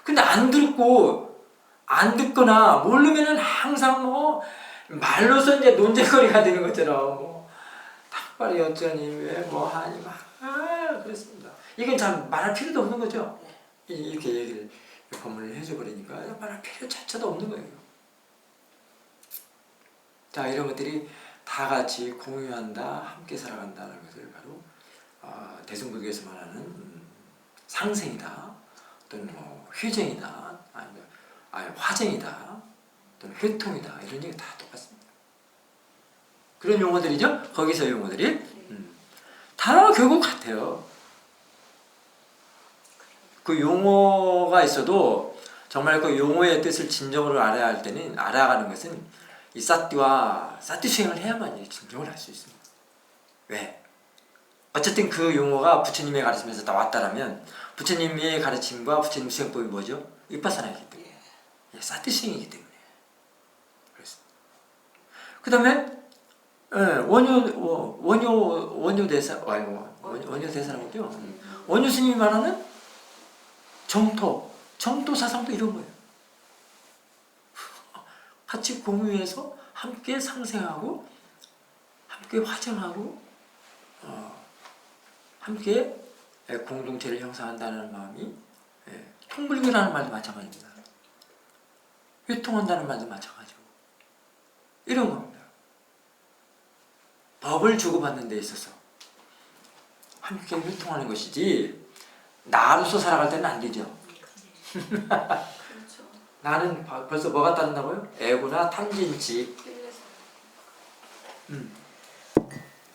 A: 근데 안 듣거나 모르면은 항상 뭐 말로서 이제 논쟁거리가 되는 것처럼 뭐 탁발이 어쩌니 왜 뭐 하니 그렇습니다. 이건 참 말할 필요도 없는 거죠. 이렇게 얘기를 법문을 해줘 버리니까 말할 필요 자체도 없는 거예요. 자 이런 것들이 다 같이 공유한다, 함께 살아간다는 것을 바로 대승불교에서 말하는 상생이다, 또는 뭐 회쟁이다, 아니 화쟁이다, 또는 회통이다 이런 얘기 다 똑같습니다. 그런 용어들이죠. 거기서 용어들이 다 결국 같아요. 그 용어가 있어도 정말 그 용어의 뜻을 진정으로 알아야 할 때는 알아가는 것은 이 사띠 수행을 해야만 진정을 알 수 있습니다. 왜? 어쨌든 그 용어가 부처님의 가르침에서 나왔다라면 부처님의 가르침과 부처님 수행법이 뭐죠? 윗바사나이기 때문에 사띠 수행이기 때문에 그렇습니다. 그 다음에 원효 대사라고죠. 원효 스님이 말하는 정토 사상도 이런 거예요. 같이 공유해서 함께 상생하고 함께 화정하고 함께 공동체를 형성한다는 마음이 통불교라는 말도 마찬가지입니다. 회통한다는 말도 마찬가지고 이런 겁니다. 법을 주고받는 데 있어서 함께 회통하는 것이지 나로서 살아갈 때는 안 되죠.
B: 그렇죠.
A: 나는 벌써 뭐가 따른다고요? 애고나 탐진치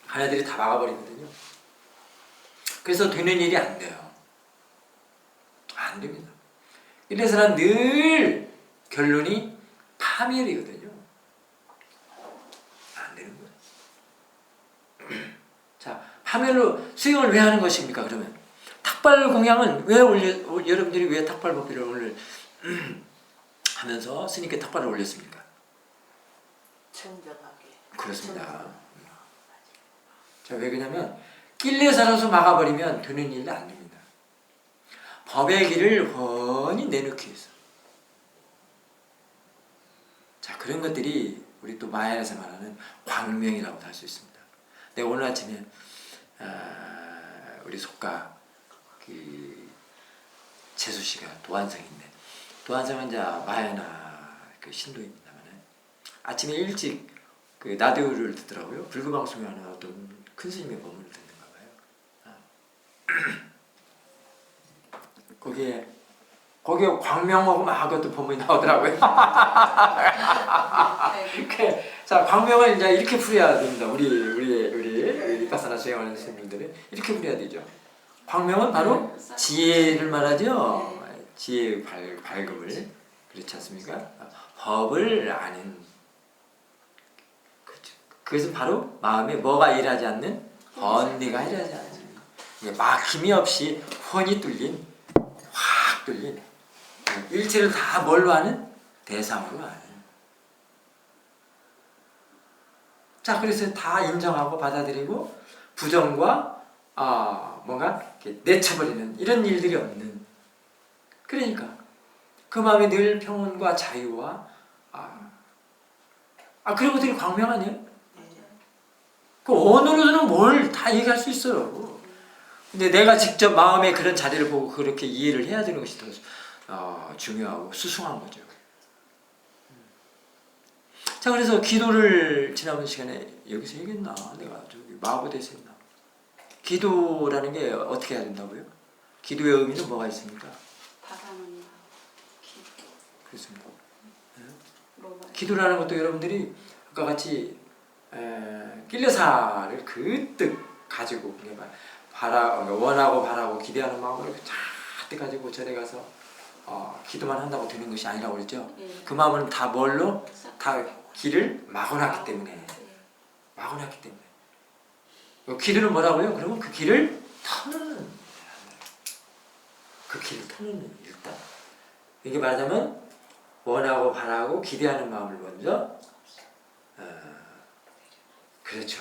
A: 하나들이 다 막아버리거든요. 그래서 되는 일이 안 돼요. 안 됩니다. 이래서는 늘 결론이 파멸이거든요. 안 되는 거예요. 자, 파멸로 수행을 왜 하는 것입니까? 그러면 탁발 공양은 왜 여러분들이 왜 탁발 법회를 오늘 하면서 스님께 탁발을 올렸습니까?
C: 청정하게.
A: 그렇습니다. 자, 왜 그러냐면 낄레 살아서 막아버리면 되는 일도 안 됩니다. 법의 길을 훤히 내놓기 위해서. 자, 그런 것들이 우리 또 마야에서 말하는 광명이라고도 할 수 있습니다. 내가 오늘 아침에 우리 속가 그 재수 씨가 도안성인데 도안성은 이제 마야나 그 신도입니다만은 아침에 일찍 그 라디오를 듣더라고요. 불교방송에 하는 어떤 큰 스님의 법문을 듣는가 봐요. 거기에 광명하고 막 그것도 본문이 나오더라고요. 자, 광명을 이제 이렇게 풀어야 됩니다. 우리 비파사나 수행하는 분들은 이렇게 풀어야 되죠. 광명은 바로 지혜를 말하죠. 지혜의 밝음을, 그렇지 않습니까? 법을 아는, 그것은 바로 마음에 뭐가 일하지 않는 번뇌가 일하지 않는, 막힘이 없이 훤히 뚫린, 확 뚫린, 일체를 다 뭘로 하는? 대상으로 하는. 자, 그래서 다 인정하고 받아들이고 부정과 뭔가 이렇게 내쳐버리는 이런 일들이 없는. 그러니까 그 마음에 늘 평온과 자유와 그리고들이 광명 아니에요? 그 언어로는 뭘 다 얘기할 수 있어요. 근데 내가 직접 마음의 그런 자리를 보고 그렇게 이해를 해야 되는 것이 더 중요하고 수승한 거죠. 자, 그래서 기도를 지난번 시간에 여기서 얘기했나? 내가 저기 마고대에서 했나? 기도라는 게 어떻게 해야 된다고요? 기도의 의미는 뭐가 있습니까?
B: 바라는 기도.
A: 그렇습니다. 기도라는 것도 여러분들이 아까 같이 낄레사를 그뜻 가지고 원하고 바라고 기대하는 마음을 잔뜩 가지고 절에 가서 기도만 한다고 되는 것이 아니라고 그랬죠. 그 마음은 다 뭘로? 다 길을 막아놨기 때문에. 막아놨기 때문에. 기도는 뭐라고요? 그러면 그 길을 터는, 그 길을 터는 일단. 이게 말하자면 원하고 바라고 기대하는 마음을 먼저 그렇죠.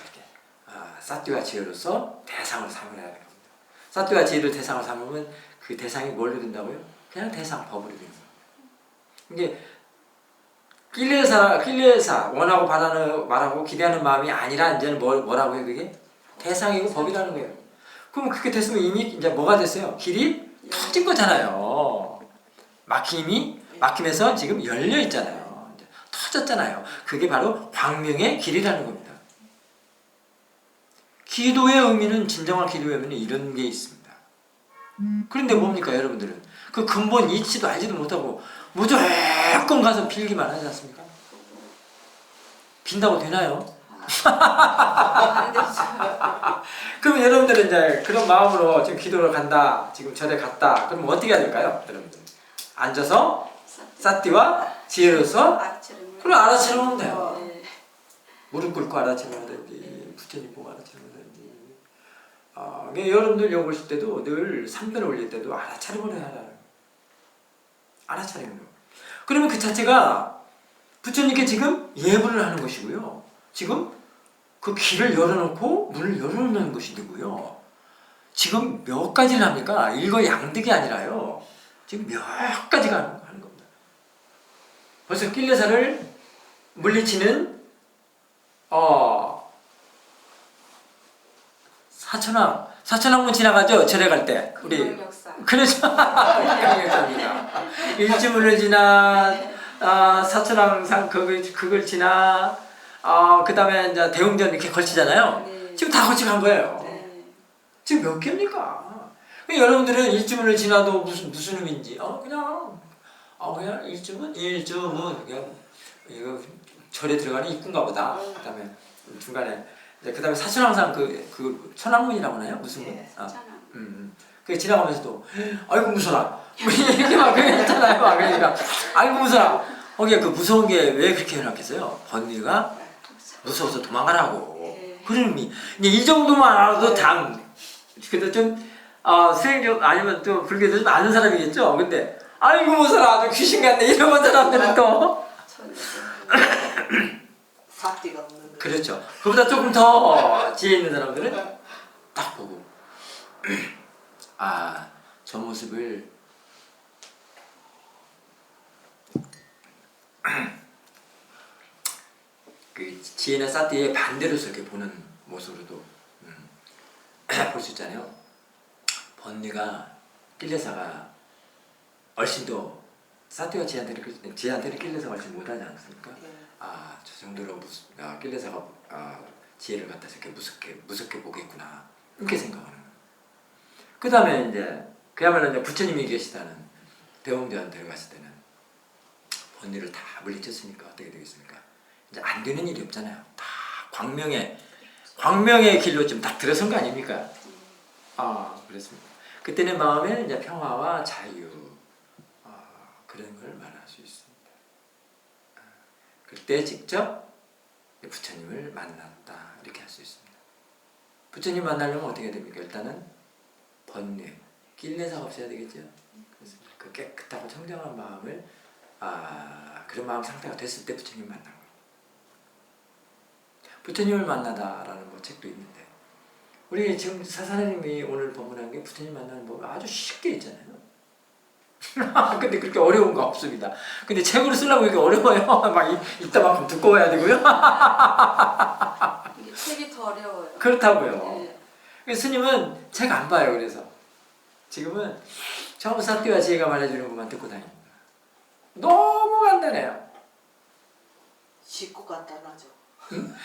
A: 사띠와 지혜로서 대상을 삼아야 하는 겁니다. 사띠와 지혜를 대상을 삼으면 그 대상이 뭘로 된다고요? 그냥 대상, 법으로 되는 거예요. 이게 낄레사 원하고 바라고 기대하는 마음이 아니라 이제는 뭐라고요? 그게 대상이고 법이라는 거예요. 그럼 그렇게 됐으면 이미 이제 뭐가 됐어요? 길이 터진 거잖아요. 막힘에서 지금 열려 있잖아요. 이제 터졌잖아요. 그게 바로 광명의 길이라는 겁니다. 기도의 의미는, 진정한 기도의 의미는 이런 게 있습니다. 그런데 뭡니까 여러분들은? 그 근본 이치도 알지도 못하고 무조건 가서 빌기만 하지 않습니까? 빈다고 되나요?
B: 안 되죠.
A: 그럼 여러분들은 이제 그런 마음으로 지금 기도를 간다, 지금 절에 갔다, 그럼 어떻게 해야 될까요? 여러분들 앉아서 사띠와 지혜로서 그럼 알아채려면 돼요. 무릎 꿇고 알아채려든지 부처님 보고 알아채려든지. 여러분들 욕 오실 때도 늘 삼변 올릴 때도 알아차림으로 해야 하는. 알아차림으로. 그러면 그 자체가 부처님께 지금 예불을 하는 것이고요. 지금 그 길을 열어놓고 문을 열어놓는 것이 되고요. 지금 몇 가지를 합니까? 일거양득이 아니라요. 지금 몇 가지가 하는 겁니다. 벌써 낄레사를 물리치는 사천왕문 지나가죠. 절에 갈 때 우리 그렇죠. 역사입니다. 일주문을 지나 사천왕상 그걸 지나 그 다음에 이제 대웅전 이렇게 걸치잖아요.
B: 네.
A: 지금 다 걸쳐간 거예요.
B: 네.
A: 지금 몇 개입니까? 여러분들은 일주문을 지나도 무슨 의미인지 그냥 일주문 그냥 이거 절에 들어가는 입구인가 보다. 그다음에 중간에 그 다음에 사천왕상 그 천왕문이라고 하나요? 무슨 문? 그 지나가면서도 아이고 무서라 이렇게 막 그랬잖아요. 그러니까 아이고 무서라. 거기에 그 무서운 게 왜 그렇게 해놨겠어요? 번뇌가 무서워서 도망가라고. 그런 의미. 이 정도만 알아도 그래도 좀 수행적 아니면 또 불교도 좀 아는 사람이겠죠. 근데 아이고 무서라 아주 귀신 같네 이런 사람들은 또
C: 사띠가 없는.
A: 그렇죠. 그보다 조금 더 지혜 있는 사람들은 딱 보고 저 모습을 그 지혜나 사띠의 반대로서 이렇게 보는 모습으로도 볼 수 있잖아요. 번뇌가 낄레사가 훨씬 더 사띠와 지혜한테는 낄레사가 훨씬 못하지 않습니까? 저 정도로 낄레사가 지혜를 갖다 이렇게 무섭게 보겠구나 이렇게 생각하는 거예요. 그 다음에 이제 그야말로 이제 부처님이 계시다는 대홍전 데려갔을 때는 번뇌를 다 물리쳤으니까 어떻게 되겠습니까? 이제 안 되는 일이 없잖아요. 다 광명의 길로 좀 딱 들어선 거 아닙니까? 아, 그렇습니다. 그때는 마음에 이제 평화와 자유, 그런 걸 말할 수 있습니다. 그때 직접 부처님을 만났다 이렇게 할 수 있습니다. 부처님 만나려면 어떻게 됩니까? 일단은 번뇌, 낄레사가 없어야 되겠죠. 그렇습니다. 그 깨끗하고 청정한 마음을 그런 마음 상태가 됐을 때 부처님 만난 거예요. 부처님을 만나다라는 뭐 책도 있는데 우리 지금 사사님이 오늘 법문한 게 부처님 만나는 법이 아주 쉽게 있잖아요. 근데 그렇게 어려운 거 없습니다. 근데 책으로 쓰려고 이게 어려워요. 막 읽다만큼 두꺼워야 되고요.
B: 이게 책이 더 어려워요.
A: 그렇다고요.
B: 네.
A: 그래서 스님은 책 안 봐요. 그래서 지금은 처음 사띠와 지혜가 말해주는 것만 듣고 다닙니다. 너무 간단해요.
C: 쉽고 간단하죠.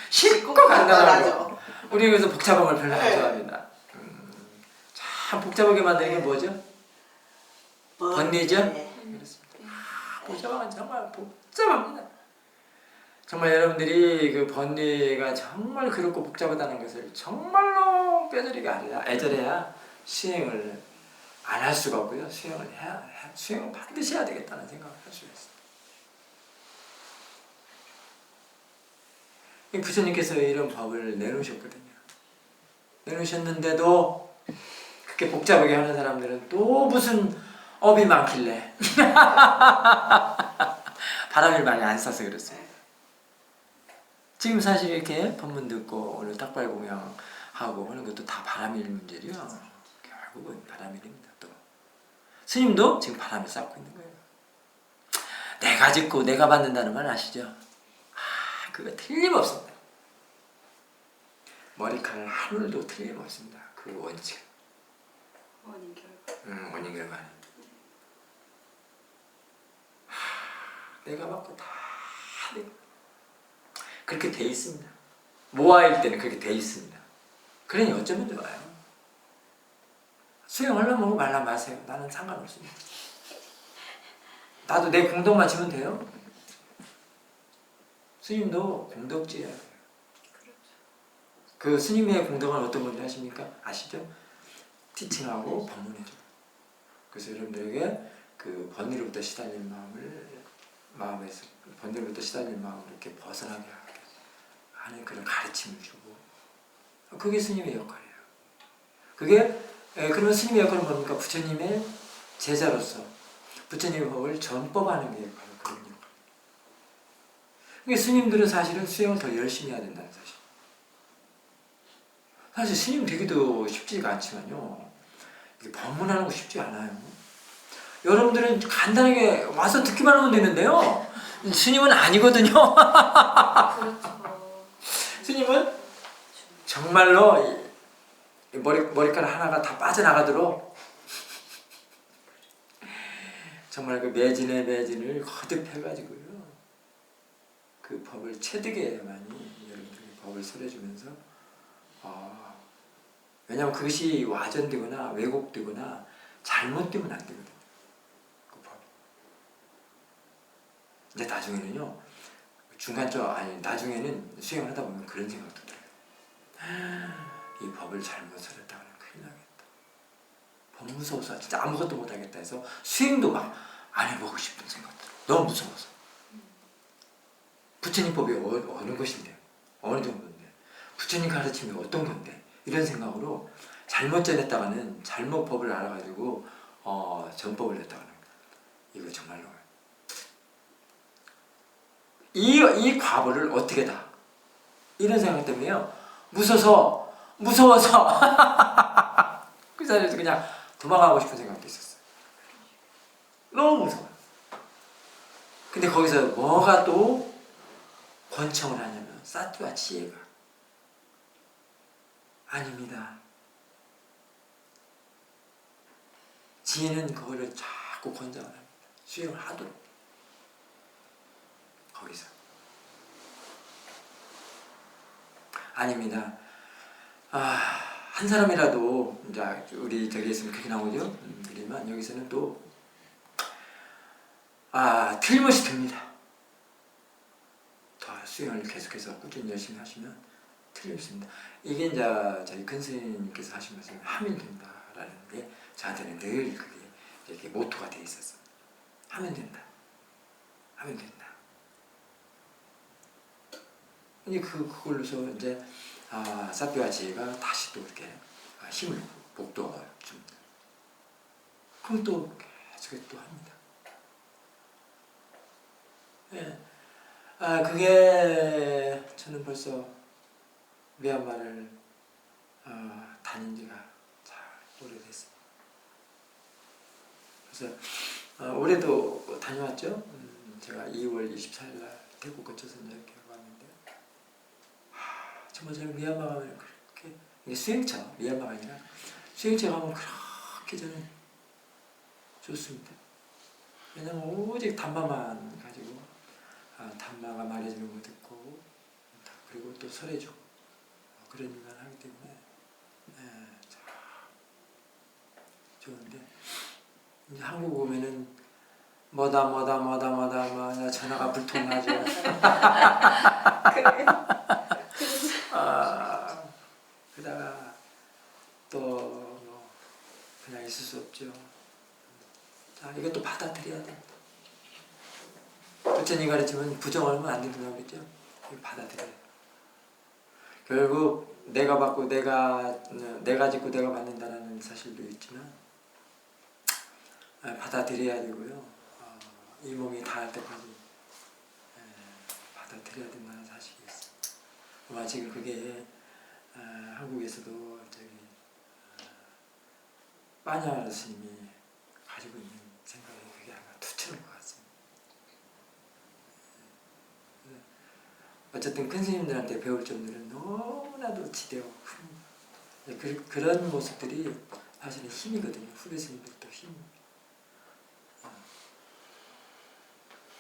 A: 쉽고 간단하죠. 우리 그래서 복잡한 걸 별로 안 좋아합니다. 참 복잡하게 만드는 게 뭐죠? 번뇌죠?
C: 네.
A: 그렇습니다. 복잡한 건 정말 복잡합니다. 정말 여러분들이 그 번뇌가 정말 그렇고 복잡하다는 것을 정말로 뼈저리게 알아야 애절해야 수행을 안 할 수가 없고요. 수행을 반드시 해야 되겠다는 생각을 할 수가 있습니다. 이 부처님께서 이런 법을 내놓으셨거든요. 내놓으셨는데도 그렇게 복잡하게 하는 사람들은 또 무슨 업이 많길래 바람을 많이 안 쏴서 그렇습니다. 지금 사실 이렇게 법문 듣고 오늘 탁발 공양하고 하는 것도 다 바람일 문제죠. 결국은 바람일입니다. 또 스님도 지금 바람을 쌓고 있는 거예요. 내가 짓고 내가 받는다는 말 아시죠? 그거 틀림없습니다. 머리카락 한 올도 틀림없습니다. 그 원칙.
B: 원인 결과.
A: 원인 결과. 내가 받고 다 내가. 그렇게 돼 있습니다. 모아일 때는 그렇게 돼 있습니다. 그러니 어쩌면 좋아요. 수행하려면 말라 마세요. 나는 상관없습니다. 나도 내 공덕만 지면 돼요. 스님도 공덕지예요. 그 스님의 공덕은 어떤 건지 아십니까? 아시죠? 티칭하고 법문해줘. 그래서 여러분들에게 그 번뇌로부터 시달린 마음에서 번뇌로부터 시달린 마음을 이렇게 벗어나게 하는 그런 가르침을 주고, 그게 스님의 역할이에요. 그러면 스님의 역할은 뭡니까? 부처님의 제자로서 부처님의 법을 전법하는 게 바로 그런 역할입니다. 그러니까 스님들은 사실은 수행을 더 열심히 해야 된다는 사실. 사실 스님 되기도 쉽지가 않지만요, 이게 법문하는 거 쉽지 않아요. 여러분들은 간단하게 와서 듣기만 하면 되는데요, 스님은 아니거든요.
B: 그렇죠.
A: 스님은 정말로 머리카락 하나가 다 빠져나가도록 정말 그 매진의 매진을 거듭해가지고요, 그 법을 체득해야만이 여러분들이 법을 설해주면서 왜냐하면 그것이 와전되거나 왜곡되거나 잘못되면 안 되거든요. 그 법. 이제 나중에는요, 나중에는 수행을 하다 보면 그런 생각도 들어요. 이 법을 잘못 설했다가는 큰일 나겠다. 법 무서워서 진짜 아무것도 못하겠다 해서 수행도 막 안 해보고 싶은 생각 들어요. 너무 무서워서. 부처님 법이 어느 것인데, 어느 정도인데, 부처님 가르침이 어떤 건데, 이런 생각으로 잘못 전했다가는 잘못 법을 알아가지고 전법을 냈다가는, 이거 정말로 이 과보를 어떻게 다, 이런 생각 때문에요, 무서워서 그 자리에서 그냥 도망가고 싶은 생각도 있었어요. 너무 무서워요. 근데 거기서 뭐가 또 권청을 하냐면 사투와 지혜가 아닙니다. 지혜는 그거를 자꾸 권장을 합니다. 수행을 하도록. 거기서 아닙니다. 한 사람이라도 이제 우리 저기 있으면 그렇게 나오죠. 말씀드리지만 여기서는 또 틀림없이 됩니다. 더 수행을 계속해서 꾸준히 열심히 하시면 틀림없습니다. 이게 이제 저희 큰 스님께서 하신 말씀 하면 된다라는 게 저한테는 늘 그게 이렇게 모토가 되어 있었어요. 하면 된다. 하면 된다. 이제 그걸로서 이제 사피와 지혜가 다시 또 이렇게 힘을 복돋아 줍니다. 그럼 또 계속 또 합니다. 예. 그게 저는 벌써 미얀마를 다닌 지가 잘 오래됐습니다. 그래서 올해도 다녀왔죠. 제가 2월 24일 날 태국 거쳐서 이렇게 왔는데 정말 저는 미얀마 가면 그렇게 이게 수행차 미얀마가 아니라 수행차 가면 그렇게 저는 좋습니다. 왜냐면 오직 담마만 가지고 담마가 말해주는 거 듣고 그리고 또 설해주고 그런 일만 하기 때문에 참 좋은데 이제 한국 오면은 뭐다 전화가 불통나죠.
B: 그래요?
A: 그러다가 또 뭐 그냥 있을 수 없죠. 자, 이것도 받아들여야 됩니다. 부처님 가르치면 부정하면 안 된다고 그랬죠. 이거 받아들여야 돼요. 결국 내가 받고 내가 짓고 내가 받는다라는 사실도 있지만 받아들여야 되고요. 이 몸이 닿을 때까지 받아들여야 된다는 사실이 있어요. 아마 지금 그게 한국에서도 빠냐 스님이 가지고 있는 생각이 그게 아마 투철인 것 같습니다. 어쨌든 큰 스님들한테 배울 점들은 너무나도 지대하고 큽니다. 그런 모습들이 사실은 힘이거든요. 후배 스님들도 힘.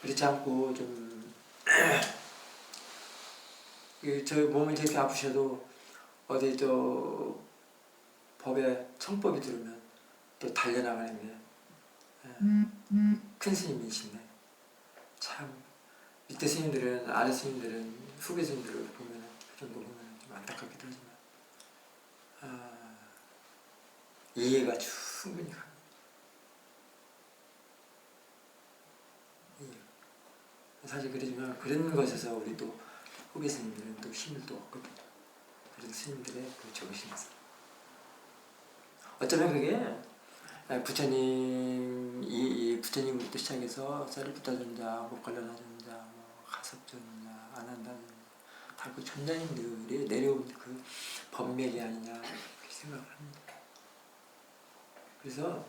A: 그렇지 않고 좀 저 몸이 저렇게 아프셔도 어디 저 법에 청법이 들으면 또 달려나가는 게 큰 스님이신데 참 밑에 스님들은 아래 스님들은 후배 스님들을 보면 그 정도 보면 좀 안타깝기도 하지만 이해가 충분히 갑니다. 사실 그러지만 그런 것에서 우리 또 후배 스님들은 또 힘을 또 얻거든요. 그런 스님들의 그 정신에서 어쩌면 그게 부처님 이 부처님부터 시작해서 사리푸타 존자, 모칼라나 존자, 뭐 가섭 존자, 아난다 존자 다 그 존자님들이 내려온 그 법맥이 아니냐 그렇게 생각을 합니다. 그래서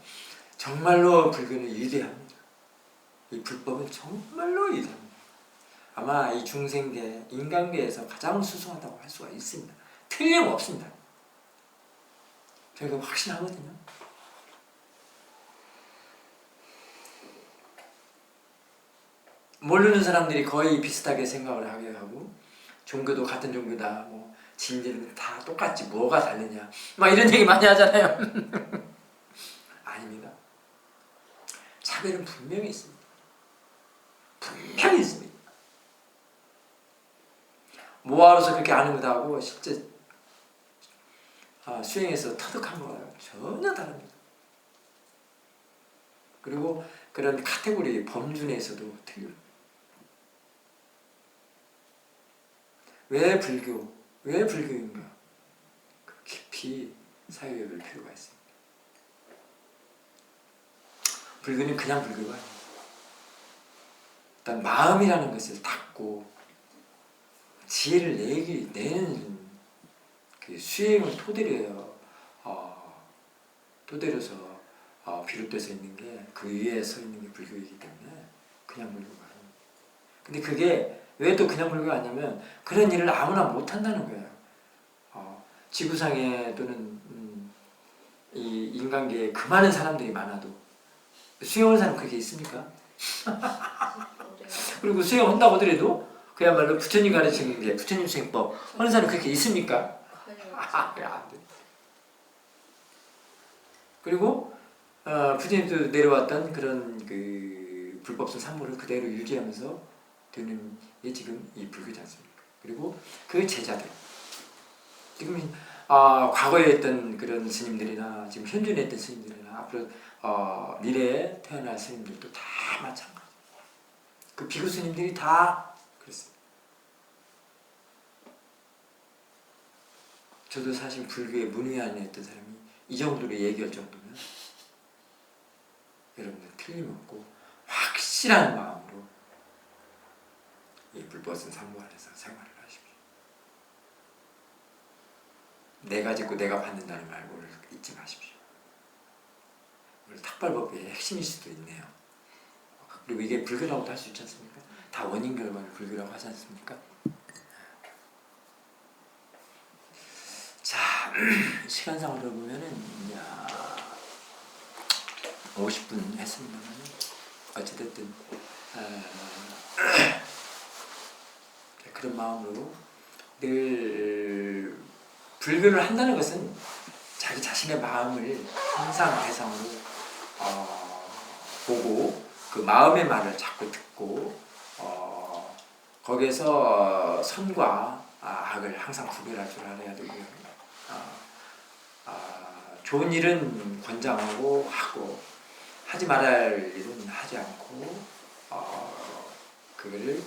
A: 정말로 불교는 위대합니다. 이 불법은 정말로 위대합니다. 아마 이 중생계, 인간계에서 가장 수승하다고 할 수가 있습니다. 틀림없습니다. 저희가 확신하거든요. 모르는 사람들이 거의 비슷하게 생각을 하게 하고 종교도 같은 종교다, 뭐 진리는 다 똑같지 뭐가 다르냐 막 이런 얘기 많이 하잖아요. 아닙니다. 차별은 분명히 있습니다. 분명히 있습니다. 뭐하러서 그렇게 아는 거다 하고 실제 수행해서 터득한 거와요 전혀 다릅니다. 그리고 그런 카테고리 범주 내에서도 틀려요. 왜 불교인가? 깊이 사유해 볼 필요가 있습니다. 불교는 그냥 불교가 아니에요. 일단 마음이라는 것을 닫고 지혜를 내는 그 수행을 토대로서 비롯돼서 있는 게 그 위에 서 있는 게 불교이기 때문에 그냥 불교가 아닙니다. 근데 그게 왜 또 그냥 불교가 아니냐면 그런 일을 아무나 못한다는 거예요. 지구상에 또는 이 인간계에 그 많은 사람들이 많아도 수행하는 사람 그렇게 있습니까? 그리고 수행한다고 하더라도 그야말로 부처님 가르치는 게 부처님 수행법 하는 사람 그렇게 있습니까? 안 돼. 그리고 부처님도 내려왔던 그런 그 불법성 산모를 그대로 유지하면서 되는 게 지금 이 불교지 않습니까? 그리고 그 제자들 지금 과거에 했던 그런 스님들이나 지금 현존에 했던 스님들이나 앞으로 미래에 태어날 스님들도 다 마찬가지. 그 비구 스님들이 다 그렇습니다. 저도 사실 불교에 문외한에 했던 사람이 이 정도로 얘기할 정도면 여러분들 틀림없고 확실한 마음으로 이 불법성 산모 안에서 생활을 하십시오. 내가 짓고 내가 받는다는 말고를 잊지 마십시오. 오늘 탁발법의 핵심일 수도 있네요. 그리고 이게 불교라고도 할 수 있지 않습니까? 다 원인 결과를 불교라고 하지 않습니까? 자, 시간상으로 보면은 이제 50분 했습니다만 어찌됐든 그런 마음으로 늘 불교를 한다는 것은 자기 자신의 마음을 항상 대상으로 보고 그 마음의 말을 자꾸 듣고 거기에서 선과 악을 항상 구별할 줄 알아야 되고요. 좋은 일은 권장하고 하고 하지 말아야 할 일은 하지 않고 그거를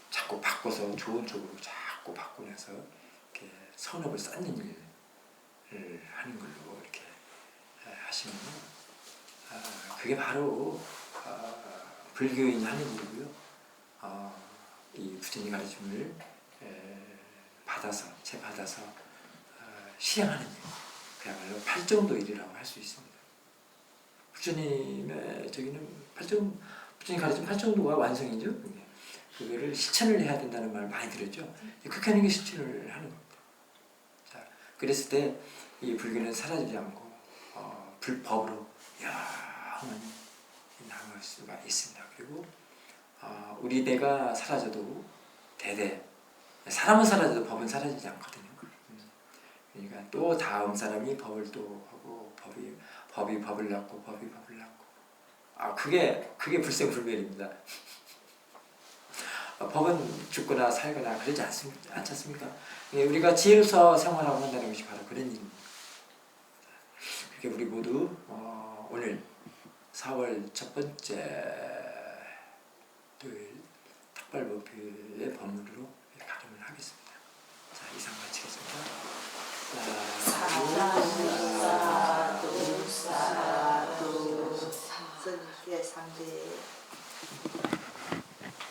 A: 자꾸 바꿔서 좋은 쪽으로 자꾸 바꾸면서 이렇게 선업을 쌓는 일을 하는 걸로 이렇게 하시면 그게 바로 불교인이 하는 일이고요. 이 부처님 가르침을 받아서 실행하는 일, 그야말로 팔정도일이라고 할 수 있습니다. 부처님의 부처님 가르침 팔정도가 완성이죠. 그거를 실천을 해야 된다는 말을 많이 들었죠. 그렇게 하는 게 실천을 하는 겁니다. 자, 그랬을 때 이 불교는 사라지지 않고 불법으로 영원히 남을 수가 있습니다. 그리고 우리 대가 사라져도 대대 사람은 사라져도 법은 사라지지 않거든요. 그러니까 또 다음 사람이 법을 또 하고 법이 법을 낳고 법이 법을 낳고 그게 불생불멸입니다. 법은 죽거나 살거나 그러지 않습니까? 우리가 지혜로서 생활하고 한다는 것이 바로 그런 일입니다. 그렇게 우리 모두 오늘 4월 첫 번째 토요일 탁발법회의 법문으로 발언을 하겠습니다. 자, 이상 마치겠습니다.
C: 사두 스님께 상대